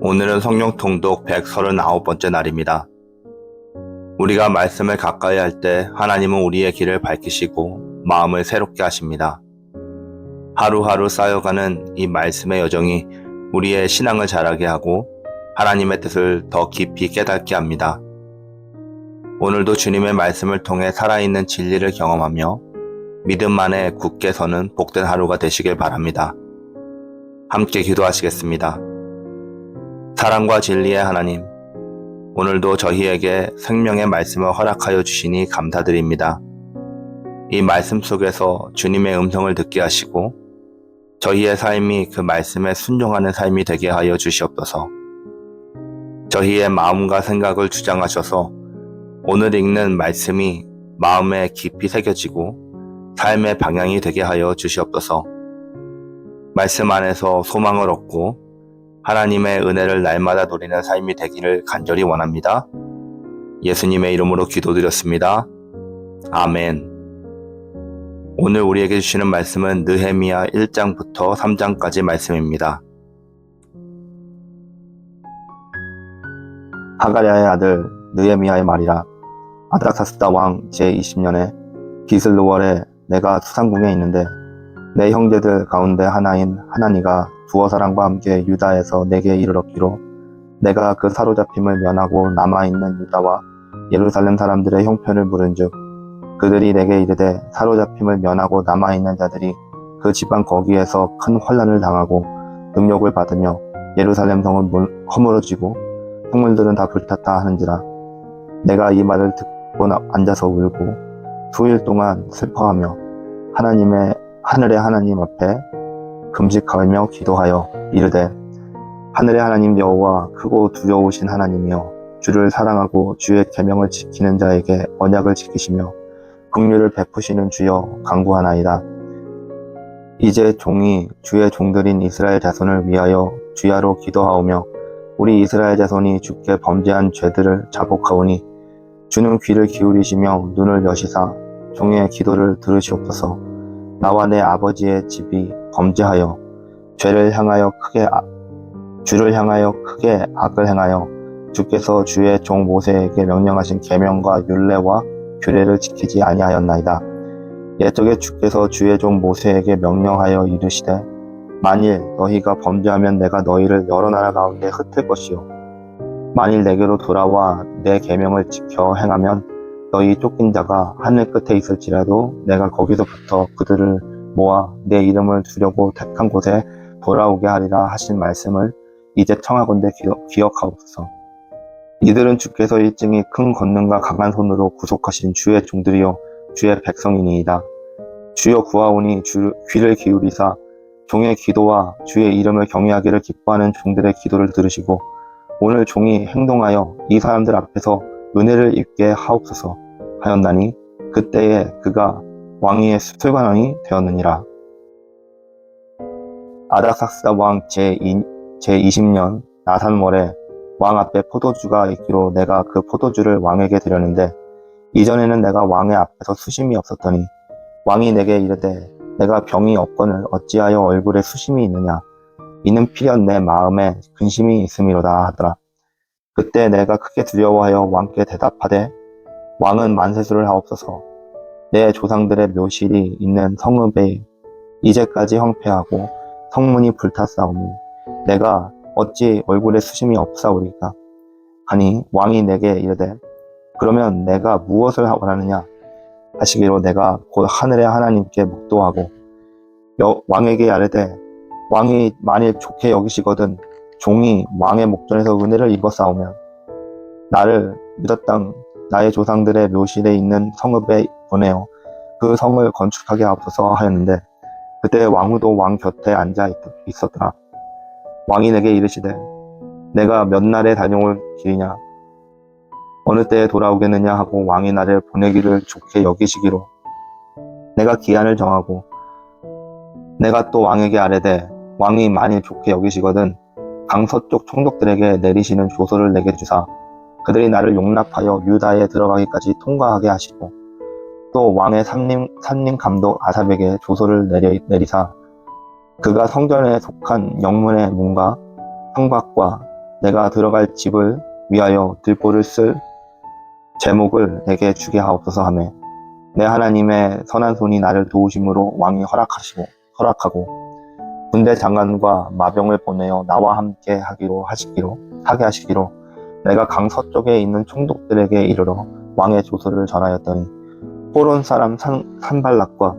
오늘은 성령 통독 139번째 날입니다. 우리가 말씀을 가까이 할 때 하나님은 우리의 길을 밝히시고 마음을 새롭게 하십니다. 하루하루 쌓여가는 이 말씀의 여정이 우리의 신앙을 자라게 하고 하나님의 뜻을 더 깊이 깨닫게 합니다. 오늘도 주님의 말씀을 통해 살아있는 진리를 경험하며 믿음 안에 굳게 서는 복된 하루가 되시길 바랍니다. 함께 기도하시겠습니다. 사랑과 진리의 하나님, 오늘도 저희에게 생명의 말씀을 허락하여 주시니 감사드립니다. 이 말씀 속에서 주님의 음성을 듣게 하시고 저희의 삶이 그 말씀에 순종하는 삶이 되게 하여 주시옵소서. 저희의 마음과 생각을 주장하셔서 오늘 읽는 말씀이 마음에 깊이 새겨지고 삶의 방향이 되게 하여 주시옵소서. 말씀 안에서 소망을 얻고 하나님의 은혜를 날마다 누리는 삶이 되기를 간절히 원합니다. 예수님의 이름으로 기도드렸습니다. 아멘. 오늘 우리에게 주시는 말씀은 느헤미야 1장부터 3장까지 말씀입니다. 하가랴의 아들 느헤미야의 말이라. 아닥사스다 왕 제20년에 기슬루월에 내가 수상궁에 있는데 내 형제들 가운데 하나인 하나니가 두어 사람과 함께 유다에서 내게 이르렀기로 내가 그 사로잡힘을 면하고 남아있는 유다와 예루살렘 사람들의 형편을 물은즉 그들이 내게 이르되 사로잡힘을 면하고 남아있는 자들이 그 지방 거기에서 큰 환난을 당하고 능욕을 받으며 예루살렘 성은 허물어지고 성물들은 다 불탔다 하는지라. 내가 이 말을 듣고 앉아서 울고 수일 동안 슬퍼하며 하늘의 하나님 앞에 금식하며 기도하여 이르되 하늘의 하나님 여호와 크고 두려우신 하나님이여 주를 사랑하고 주의 계명을 지키는 자에게 언약을 지키시며 긍휼을 베푸시는 주여 간구하나이다. 이제 종이 주의 종들인 이스라엘 자손을 위하여 주야로 기도하오며 우리 이스라엘 자손이 주께 범죄한 죄들을 자복하오니 주는 귀를 기울이시며 눈을 여시사 종의 기도를 들으시옵소서. 나와 내 아버지의 집이 범죄하여 주를 향하여 크게 악을 행하여 주께서 주의 종 모세에게 명령하신 계명과 율례와 규례를 지키지 아니하였나이다. 옛적에 주께서 주의 종 모세에게 명령하여 이르시되 만일 너희가 범죄하면 내가 너희를 여러 나라 가운데 흩을 것이요 만일 내게로 돌아와 내 계명을 지켜 행하면 너희 쫓긴 자가 하늘 끝에 있을지라도 내가 거기서부터 그들을 모아 내 이름을 두려고 택한 곳에 돌아오게 하리라 하신 말씀을 이제 청하건대 기억하옵소서. 이들은 주께서 일찍이 큰 권능과 강한 손으로 구속하신 주의 종들이요 주의 백성이니이다. 주여 구하오니 귀를 기울이사 종의 기도와 주의 이름을 경외하기를 기뻐하는 종들의 기도를 들으시고 오늘 종이 행동하여 이 사람들 앞에서 은혜를 입게 하옵소서 하였나니 그때에 그가 왕위의 술관왕이 되었느니라. 아닥사스다 왕 제20년 나산월에 왕 앞에 포도주가 있기로 내가 그 포도주를 왕에게 드렸는데 이전에는 내가 왕의 앞에서 수심이 없었더니 왕이 내게 이르되 내가 병이 없거늘 어찌하여 얼굴에 수심이 있느냐 이는 필연 내 마음에 근심이 있음이로다 하더라. 그때 내가 크게 두려워하여 왕께 대답하되 왕은 만세수를 하옵소서. 내 조상들의 묘실이 있는 성읍에 이제까지 황폐하고 성문이 불탔사오니 내가 어찌 얼굴에 수심이 없사오리까 하니 왕이 내게 이르되 그러면 내가 무엇을 원하느냐 하시기로 내가 곧 하늘의 하나님께 묵도하고 왕에게 아뢰되 왕이 만일 좋게 여기시거든 종이 왕의 목전에서 은혜를 입었사오면 나를 믿었던 나의 조상들의 묘실에 있는 성읍에 보내어 그 성을 건축하게 하옵소서 하였는데 그때 왕후도 왕 곁에 앉아 있었더라. 왕이 내게 이르시되 내가 몇 날에 다녀올 길이냐 어느 때에 돌아오겠느냐 하고 왕이 나를 보내기를 좋게 여기시기로 내가 기한을 정하고 내가 또 왕에게 아뢰되 왕이 만일 좋게 여기시거든 강서쪽 총독들에게 내리시는 조서를 내게 주사 그들이 나를 용납하여 유다에 들어가기까지 통과하게 하시고 또 왕의 산림 감독 아삽에게 조서를 내리사 그가 성전에 속한 영문의 문과 성곽과 내가 들어갈 집을 위하여 들보를 쓸 제목을 내게 주게 하옵소서 하며 내 하나님의 선한 손이 나를 도우심으로 왕이 허락하고 군대 장관과 마병을 보내어 나와 함께 하게 하시기로 내가 강 서쪽에 있는 총독들에게 이르러 왕의 조서를 전하였더니 호론 사람 산발락과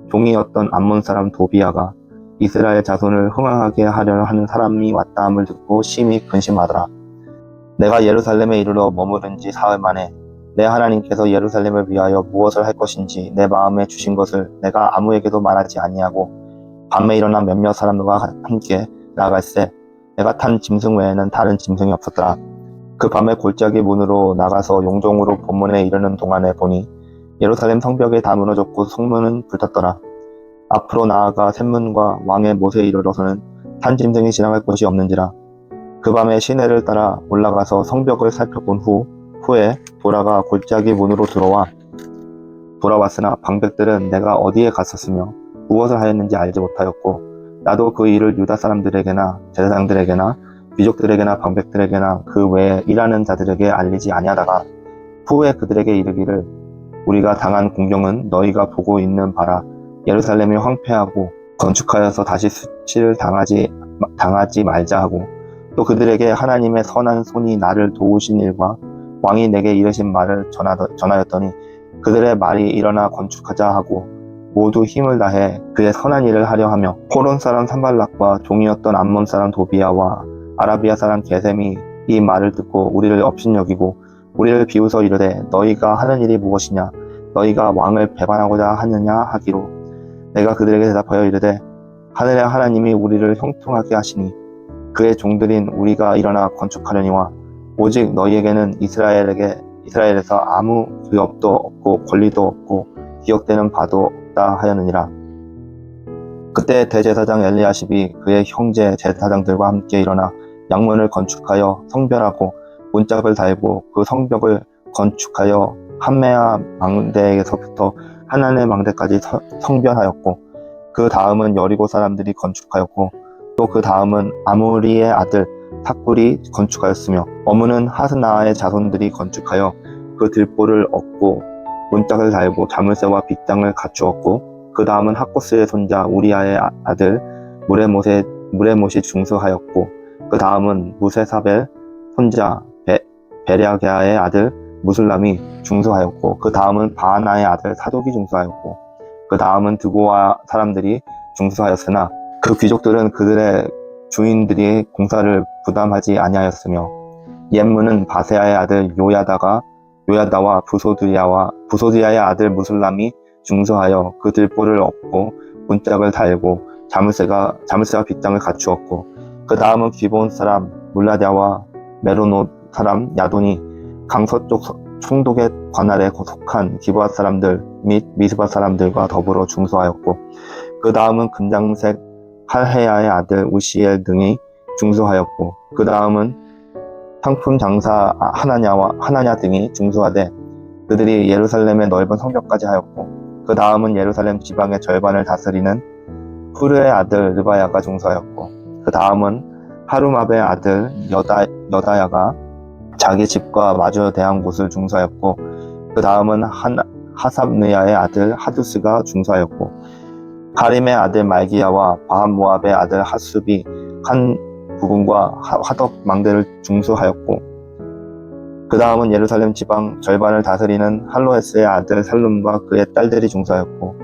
종이었던 암몬 사람 도비아가 이스라엘 자손을 흥황하게 하려 하는 사람이 왔다 함을 듣고 심히 근심하더라. 내가 예루살렘에 이르러 머무른 지 사흘 만에 내 하나님께서 예루살렘을 위하여 무엇을 할 것인지 내 마음에 주신 것을 내가 아무에게도 말하지 아니하고 밤에 일어나 몇몇 사람들과 함께 나아갈새 내가 탄 짐승 외에는 다른 짐승이 없었더라. 그 밤에 골짜기 문으로 나가서 용종으로 본문에 이르는 동안에 보니 예루살렘 성벽이 다 무너졌고 성문은 불탔더라. 앞으로 나아가 샘문과 왕의 못에 이르러서는 탄 짐승이 지나갈 곳이 없는지라. 그 밤에 시내를 따라 올라가서 성벽을 살펴본 후에 돌아가 골짜기 문으로 돌아왔으나 방백들은 내가 어디에 갔었으며 무엇을 하였는지 알지 못하였고 나도 그 일을 유다 사람들에게나 제사장들에게나 귀족들에게나 방백들에게나 그 외에 일하는 자들에게 알리지 아니하다가 후에 그들에게 이르기를 우리가 당한 공경은 너희가 보고 있는 바라. 예루살렘이 황폐하고 건축하여서 다시 수치를 당하지 말자 하고 또 그들에게 하나님의 선한 손이 나를 도우신 일과 왕이 내게 이르신 말을 전하였더니 그들의 말이 일어나 건축하자 하고 모두 힘을 다해 그의 선한 일을 하려 하며 호론 사람 산발락과 종이었던 암몬 사람 도비아와 아라비아 사람 게셈이 이 말을 듣고 우리를 업신여기고 우리를 비웃어 이르되 너희가 하는 일이 무엇이냐 너희가 왕을 배반하고자 하느냐 하기로 내가 그들에게 대답하여 이르되 하늘의 하나님이 우리를 형통하게 하시니 그의 종들인 우리가 일어나 건축하려니와 오직 너희에게는 이스라엘에서 아무 위협도 없고 권리도 없고 기억되는 바도 없다 하였느니라. 그때 대제사장 엘리야십이 그의 형제 제사장들과 함께 일어나 양문을 건축하여 성별하고 문짝을 달고 그 성벽을 건축하여 함메아 망대에서부터 하나네 망대까지 성별하였고 그 다음은 여리고 사람들이 건축하였고 또 그 다음은 아무리의 아들 삭굴이 건축하였으며 어무는 하스나의 자손들이 건축하여 그 들보를 얻고 문짝을 달고 자물쇠와 빗장을 갖추었고 그 다음은 하코스의 손자 우리아의 아들 무레못이 중수하였고 그 다음은 무세사벨 손자 베랴게아의 아들 무슬람이 중수하였고 그 다음은 바하나의 아들 사독이 중수하였고 그 다음은 드고와 사람들이 중수하였으나 그 귀족들은 그들의 주인들이 공사를 부담하지 아니하였으며 옛문은 바세아의 아들 요야다와 부소디야의 아들 무슬람이 중수하여 그 들보를 얻고 문짝을 달고 자물쇠와 빗장을 갖추었고 그 다음은 기본 사람 물라디아와 메로노 사람 야돈이 강서쪽 총독의 관할에 속한 기브앗 사람들 및 미스바 사람들과 더불어 중수하였고 그 다음은 금장색 할헤야의 아들 우시엘 등이 중수하였고 그 다음은 상품 장사 하나냐 등이 중수하되 그들이 예루살렘의 넓은 성벽까지 하였고 그 다음은 예루살렘 지방의 절반을 다스리는 후르의 아들 르바야가 중수하였고 그 다음은 하루마베의 아들 여다야가 자기 집과 마주 대한 곳을 중수하였고 그 다음은 하삽느야의 아들 하두스가 중수하였고 하림의 아들 말기야와 바한모압의 아들 하숲이 한 부분과 화덕 망대를 중수하였고 그 다음은 예루살렘 지방 절반을 다스리는 할로헤스의 아들 살룸과 그의 딸들이 중수하였고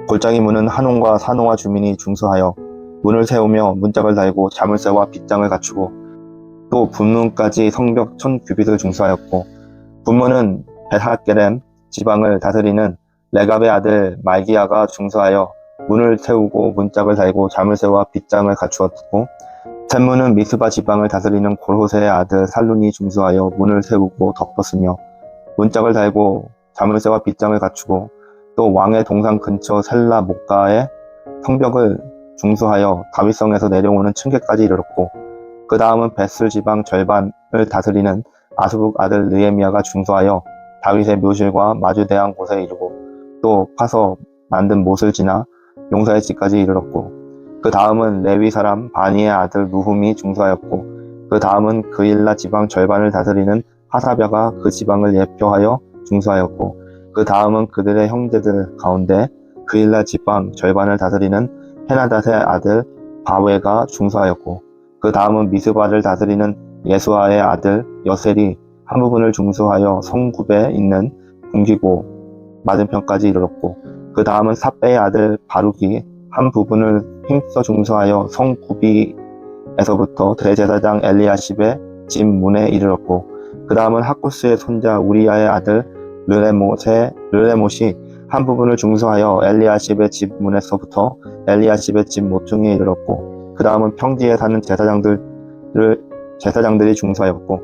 골짜기 문은 한온과 사노아 주민이 중수하여 문을 세우며 문짝을 달고 자물쇠와 빗장을 갖추고 또 분문까지 성벽 1000규빗을 중수하였고 분문은 벳하겔렘 지방을 다스리는 레갑의 아들 말기야가 중수하여 문을 세우고 문짝을 달고 자물쇠와 빗장을 갖추었고 샘문은 미스바 지방을 다스리는 골호세의 아들 살룬이 중수하여 문을 세우고 덮었으며 문짝을 달고 자물쇠와 빗장을 갖추고 또 왕의 동상 근처 셀라 목가의 성벽을 중수하여 다윗성에서 내려오는 층계까지 이르렀고 그 다음은 벳슬 지방 절반을 다스리는 아스북 아들 느헤미야가 중수하여 다윗의 묘실과 마주대한 곳에 이르고 또 파서 만든 못을 지나 용사의 집까지 이르렀고 그 다음은 레위 사람 바니의 아들 누훔이 중수하였고 그 다음은 그일라 지방 절반을 다스리는 하사랴가 그 지방을 예표하여 중수하였고, 그 다음은 그들의 형제들 가운데 그일라 지방 절반을 다스리는 헤나닷의 아들 바웨가 중수하였고, 그 다음은 미스바를 다스리는 예수아의 아들 여셀이 한 부분을 중수하여 성굽에 있는 궁기고 맞은편까지 이르렀고, 그 다음은 삿배의 아들 바룩이 한 부분을 힘써 중수하여 성구비에서부터 대제사장 엘리야십의 집 문에 이르렀고, 그 다음은 하쿠스의 손자 우리야의 아들 르레못이 한 부분을 중수하여 엘리야십의 집 문에서부터 엘리야십의 집 모퉁이에 이르렀고, 그 다음은 평지에 사는 제사장들이 중수하였고,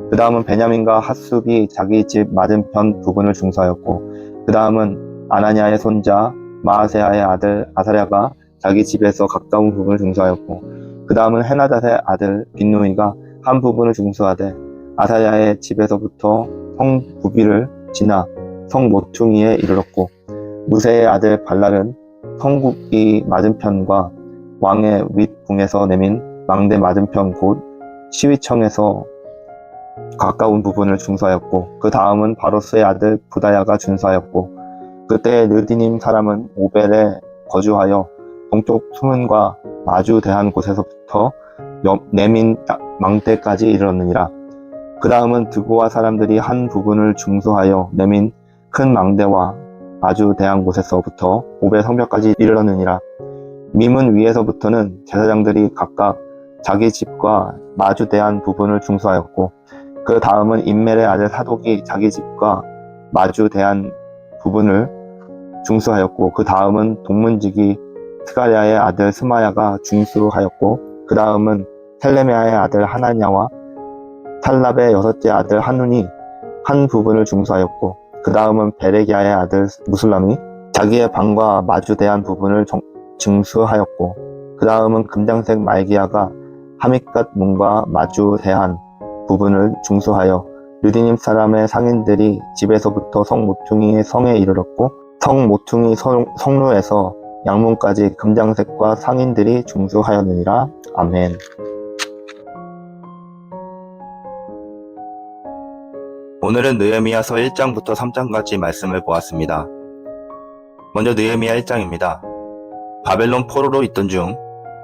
그 다음은 베냐민과 핫숲이 자기 집 맞은편 부분을 중수하였고, 그 다음은 아나니아의 손자 마아세아의 아들 아사랴가 자기 집에서 가까운 부분을 중수하였고, 그 다음은 헤나닷의 아들 빈누이가 한 부분을 중수하되 아사랴의 집에서부터 성 구비를 지나 성 모퉁이에 이르렀고, 무세의 아들 발랄은 성구비 맞은편과 왕의 윗궁에서 내민 망대 맞은편 곧 시위청에서 가까운 부분을 중수하였고, 그 다음은 바로스의 아들 부다야가 중수하였고, 그때 느디님 사람은 오벨에 거주하여 동쪽 수문과 마주 대한 곳에서부터 내민 망대까지 이르렀느니라. 그 다음은 드고와 사람들이 한 부분을 중수하여 내민 큰 망대와 마주 대한 곳에서부터 오벨 성벽까지 이르렀느니라. 미문 위에서부터는 제사장들이 각각 자기 집과 마주 대한 부분을 중수하였고, 그 다음은 임멜의 아들 사독이 자기 집과 마주 대한 부분을 중수하였고, 그 다음은 동문지기 스가랴의 아들 스마야가 중수하였고, 그 다음은 셀레미아의 아들 하나냐와 살랍의 여섯째 아들 한눈이 한 부분을 중수하였고, 그 다음은 베레기야의 아들 무술람이 자기의 방과 마주 대한 부분을 중수하였고, 그 다음은 금장색 말기야가 하밋갓 문과 마주 대한 부분을 중수하여 르디님 사람의 상인들이 집에서부터 성 모퉁이의 성에 이르렀고, 성 모퉁이 성루에서 양문까지 금장색과 상인들이 중수하였느니라. 아멘. 오늘은 느헤미야서 1장부터 3장까지 말씀을 보았습니다. 먼저 느헤미야 1장입니다. 바벨론 포로로 있던 중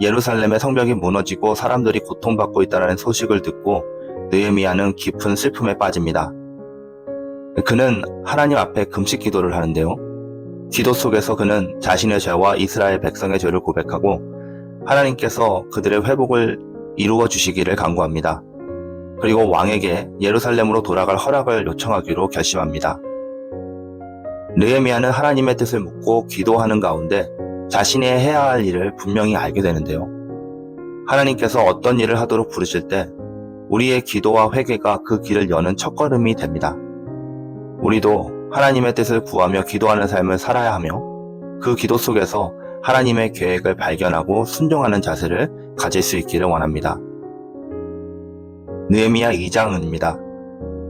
예루살렘의 성벽이 무너지고 사람들이 고통받고 있다는 소식을 듣고 느헤미야는 깊은 슬픔에 빠집니다. 그는 하나님 앞에 금식 기도를 하는데요. 기도 속에서 그는 자신의 죄와 이스라엘 백성의 죄를 고백하고 하나님께서 그들의 회복을 이루어 주시기를 간구합니다. 그리고 왕에게 예루살렘으로 돌아갈 허락을 요청하기로 결심합니다. 느헤미야는 하나님의 뜻을 묻고 기도하는 가운데 자신이 해야 할 일을 분명히 알게 되는데요. 하나님께서 어떤 일을 하도록 부르실 때 우리의 기도와 회개가 그 길을 여는 첫걸음이 됩니다. 우리도 하나님의 뜻을 구하며 기도하는 삶을 살아야 하며 그 기도 속에서 하나님의 계획을 발견하고 순종하는 자세를 가질 수 있기를 원합니다. 느헤미야 2장입니다.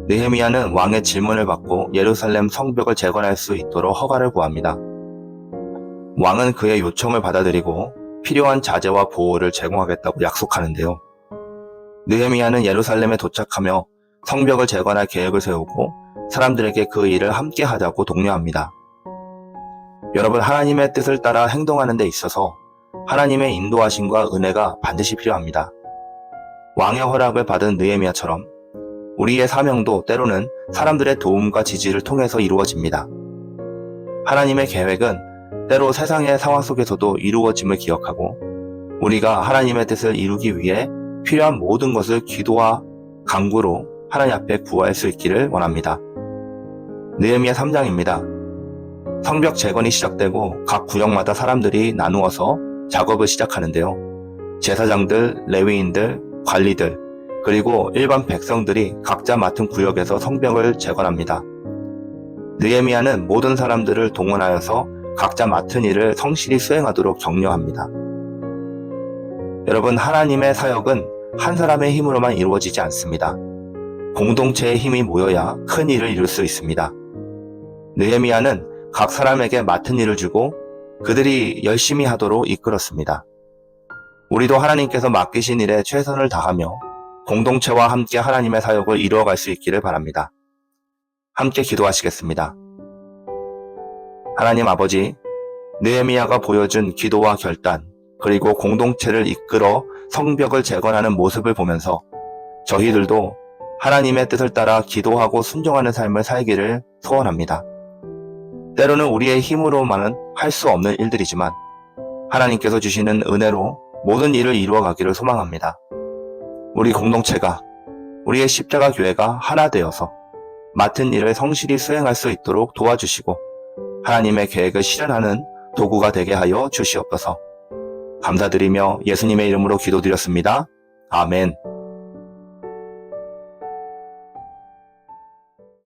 느헤미야는 왕의 질문을 받고 예루살렘 성벽을 재건할 수 있도록 허가를 구합니다. 왕은 그의 요청을 받아들이고 필요한 자재와 보호를 제공하겠다고 약속하는데요. 느헤미야는 예루살렘에 도착하며 성벽을 재건할 계획을 세우고 사람들에게 그 일을 함께 하자고 독려합니다. 여러분, 하나님의 뜻을 따라 행동하는 데 있어서 하나님의 인도하심과 은혜가 반드시 필요합니다. 왕의 허락을 받은 느헤미야처럼 우리의 사명도 때로는 사람들의 도움과 지지를 통해서 이루어집니다. 하나님의 계획은 때로 세상의 상황 속에서도 이루어짐을 기억하고 우리가 하나님의 뜻을 이루기 위해 필요한 모든 것을 기도와 간구로 하나님 앞에 구할 수 있기를 원합니다. 느헤미야 3장입니다. 성벽 재건이 시작되고 각 구역마다 사람들이 나누어서 작업을 시작하는데요. 제사장들, 레위인들, 관리들, 그리고 일반 백성들이 각자 맡은 구역에서 성벽을 재건합니다. 느헤미야는 모든 사람들을 동원하여서 각자 맡은 일을 성실히 수행하도록 격려합니다. 여러분, 하나님의 사역은 한 사람의 힘으로만 이루어지지 않습니다. 공동체의 힘이 모여야 큰 일을 이룰 수 있습니다. 느헤미야는 각 사람에게 맡은 일을 주고 그들이 열심히 하도록 이끌었습니다. 우리도 하나님께서 맡기신 일에 최선을 다하며 공동체와 함께 하나님의 사역을 이루어갈 수 있기를 바랍니다. 함께 기도하시겠습니다. 하나님 아버지, 느헤미야가 보여준 기도와 결단, 그리고 공동체를 이끌어 성벽을 재건하는 모습을 보면서 저희들도 하나님의 뜻을 따라 기도하고 순종하는 삶을 살기를 소원합니다. 때로는 우리의 힘으로만은 할 수 없는 일들이지만 하나님께서 주시는 은혜로 모든 일을 이루어가기를 소망합니다. 우리 공동체가, 우리의 십자가 교회가 하나 되어서 맡은 일을 성실히 수행할 수 있도록 도와주시고 하나님의 계획을 실현하는 도구가 되게 하여 주시옵소서. 감사드리며 예수님의 이름으로 기도드렸습니다. 아멘.